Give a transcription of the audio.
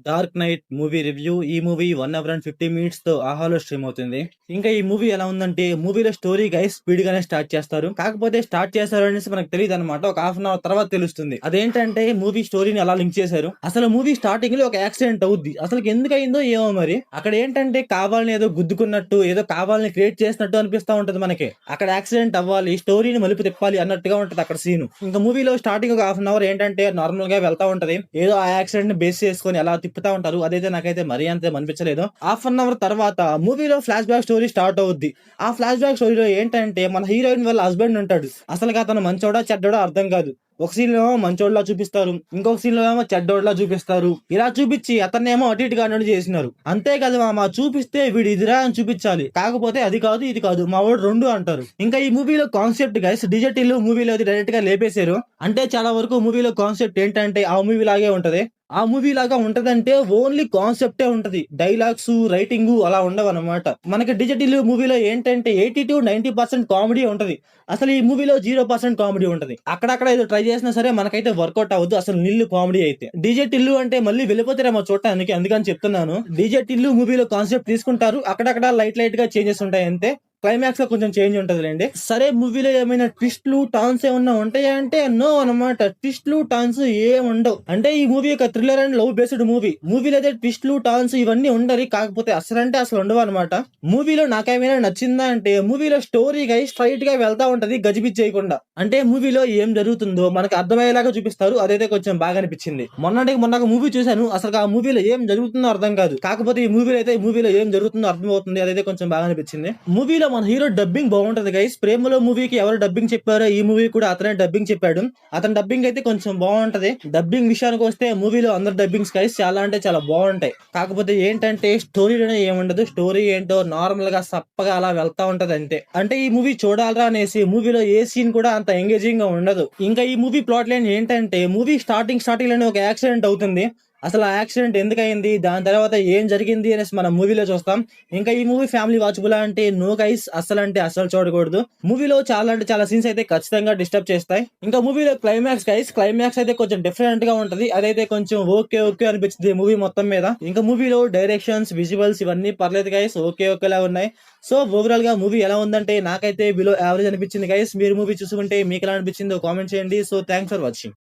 Dark night movie review. ఈ movie 1 hour and 50 minutes తో ఆహాలో స్ట్రీమ్ అవుతుంది. ఇంకా ఈ మూవీ ఎలా ఉందంటే, మూవీలో స్టోరీ గైస్ స్పీడ్ గానే స్టార్ట్ చేస్తారు. కాకపోతే స్టార్ట్ చేస్తారు అనేసి మనకు తెలియదు అనమాట. ఒక హాఫ్ అన్ అవర్ తర్వాత తెలుస్తుంది. అదేంటంటే మూవీ స్టోరీని అలా లింక్ చేశారు. అసలు మూవీ స్టార్టింగ్ లో ఒక యాక్సిడెంట్ అవుద్ది. అసలు ఎందుకు అయిందో ఏమో మరి. అక్కడ ఏంటంటే కావాలని ఏదో గుద్దుకున్నట్టు, ఏదో కావాలని క్రియేట్ చేసినట్టు అనిపిస్తా ఉంటది మనకి. అక్కడ యాక్సిడెంట్ అవ్వాలి, స్టోరీని మలుపు తిప్పాలి అన్నట్టుగా ఉంటది అక్కడ సీన్. ఇంకా మూవీలో స్టార్టింగ్ ఒక హాఫ్ అన్ అవర్ ఏంటంటే నార్మల్ గా వెళ్తా ఉంటది. ఏదో ఆ యాక్సిడెంట్ ని బేస్ చేసుకొని అలా తిప్పుతా ఉంటారు. అదైతే నాకైతే మరీ అంత అనిపించలేదు. హాఫ్ అన్ అవర్ తర్వాత మూవీలో ఫ్లాష్ బ్యాక్ స్టోరీ స్టార్ట్ అవుద్ది. ఆ ఫ్లాష్ బ్యాక్ స్టోరీలో ఏంటంటే మన హీరోయిన్ వాళ్ళ హస్బెండ్ ఉంటాడు. అసలు అతను మంచోడా చెడ్డోడా అర్థం కాదు. ఒక సీన్ లో మంచోడ్లా చూపిస్తారు, ఇంకొక సీన్ లో ఏమో చెడ్డోడ్లా చూపిస్తారు. ఇలా చూపించి అతన్నేమో అటు ఇటుగా అన్నట్టు చేసినారు. అంతే కదా మామ, చూపిస్తే వీడు ఇదిరా అని చూపించాలి. కాకపోతే అది కాదు ఇది కాదు, మా వాడు రెండు అంటారు. ఇంకా ఈ మూవీలో కాన్సెప్ట్ గైస్ డిజిటల్ మూవీలో డైరెక్ట్ గా లేపేశారు. అంటే చాలా వరకు మూవీలో కాన్సెప్ట్ ఏంటంటే ఆ మూవీ లాగే ఉంటది. ఆ మూవీ లాగా ఉంటదంటే ఓన్లీ కాన్సెప్టే ఉంటది. డైలాగ్స్ రైటింగ్ అలా ఉండవు అనమాట. మనకి డిజిటల్ మూవీలో ఏంటంటే 80 to 90% కామెడీ ఉంటది. అసలు ఈ మూవీలో 0% కామెడీ ఉంటది. అక్కడక్కడ ఏదో ట్రై చేసినా సరే మనకైతే వర్కౌట్ అవ్వదు. అసలు నిల్లు కామెడీ అయితే. డీజే టిల్లు అంటే మళ్ళీ వెళ్ళిపోతారేమో చూడటానికి, అందుకని చెప్తున్నాను. డీజే టిల్లు మూవీలో కాన్సెప్ట్ తీసుకుంటారు, అక్కడక్కడ లైట్ లైట్ గా చేంజెస్ ఉంటాయి అంతే. క్లైమాక్స్ లో కొంచెం చేంజ్ ఉంటదిలేండి. సరే మూవీలో ఏమైనా ట్విస్ట్లు టాన్స్ ఏమన్నా ఉంటాయా అంటే నో అనమాట. ట్విస్ట్లు టాన్స్ ఏం ఉండవు. అంటే ఈ మూవీ ఒక thriller and love based movie. మూవీలో అయితే ట్విస్ట్లు టాన్స్ ఇవన్నీ ఉండరు. కాకపోతే అసలు ఉండవు అనమాట. మూవీలో నాకేమైనా నచ్చిందా అంటే, మూవీలో స్టోరీ గై స్ట్రైట్ గా వెళ్తా ఉంటది గజిబిజ్ చేయకుండా. అంటే మూవీలో ఏం జరుగుతుందో మనకు అర్థమయ్యేలాగా చూపిస్తారు. అదైతే కొంచెం బాగా అనిపించింది. మొన్న ఒక మూవీ చూశాను, అసలు ఆ మూవీలో ఏం జరుగుతుందో అర్థం కాదు. కాకపోతే ఈ మూవీలో ఏం జరుగుతుందో అర్థం అవుతుంది. అదైతే కొంచెం బాగా అనిపించింది. మూవీలో మన హీరో డబ్బింగ్ బాగుంటది గైస్. ప్రేమలో మూవీకి ఎవరు డబ్బింగ్ చెప్పారో ఈ మూవీ కూడా అతనే డబ్బింగ్ చెప్పాడు. అతని డబ్బింగ్ అయితే కొంచెం బాగుంటది. డబ్బింగ్ విషయానికి వస్తే మూవీలో అందరు డబ్బింగ్స్ గైస్ చాలా అంటే చాలా బాగుంటాయి. కాకపోతే ఏంటంటే స్టోరీలోనే ఏముండదు. స్టోరీ ఏంటో నార్మల్ గా సప్పగా అలా వెళ్తా ఉంటది అంతే. అంటే ఈ మూవీ చూడాలరా అనేసి మూవీలో ఏ సీన్ కూడా అంత ఎంగేజింగ్ గా ఉండదు. ఇంకా ఈ మూవీ ప్లాట్ లైన్ ఏంటంటే, మూవీ స్టార్టింగ్ లోనే ఒక యాక్సిడెంట్ అవుతుంది. అసలు ఆ యాక్సిడెంట్ ఎందుకు అయింది, దాని తర్వాత ఏం జరిగింది అనేసి మనం మూవీలో చూస్తాం. ఇంకా ఈ మూవీ ఫ్యామిలీ వాచబుల్ అంటే నో గైస్, అసలు చూడకూడదు. మూవీలో చాలా అంటే చాలా సీన్స్ అయితే ఖచ్చితంగా డిస్టర్బ్ చేస్తాయి. ఇంకా మూవీలో క్లైమాక్స్ అయితే కొంచెం డిఫరెంట్ గా ఉంటది. అదైతే కొంచెం ఓకే అనిపించింది మూవీ మొత్తం మీద. ఇంకా మూవీలో డైరెక్షన్స్ విజువల్స్ ఇవన్నీ పర్లేదు గైస్, ఓకేలా ఉన్నాయి. సో ఓవరాల్ గా మూవీ ఎలా ఉందంటే నాకైతే బిలో యావరేజ్ అనిపించింది గైస్. మీరు మూవీ చూసుకుంటే మీకు ఎలా అనిపించిందో కామెంట్ చేయండి. So thanks for watching.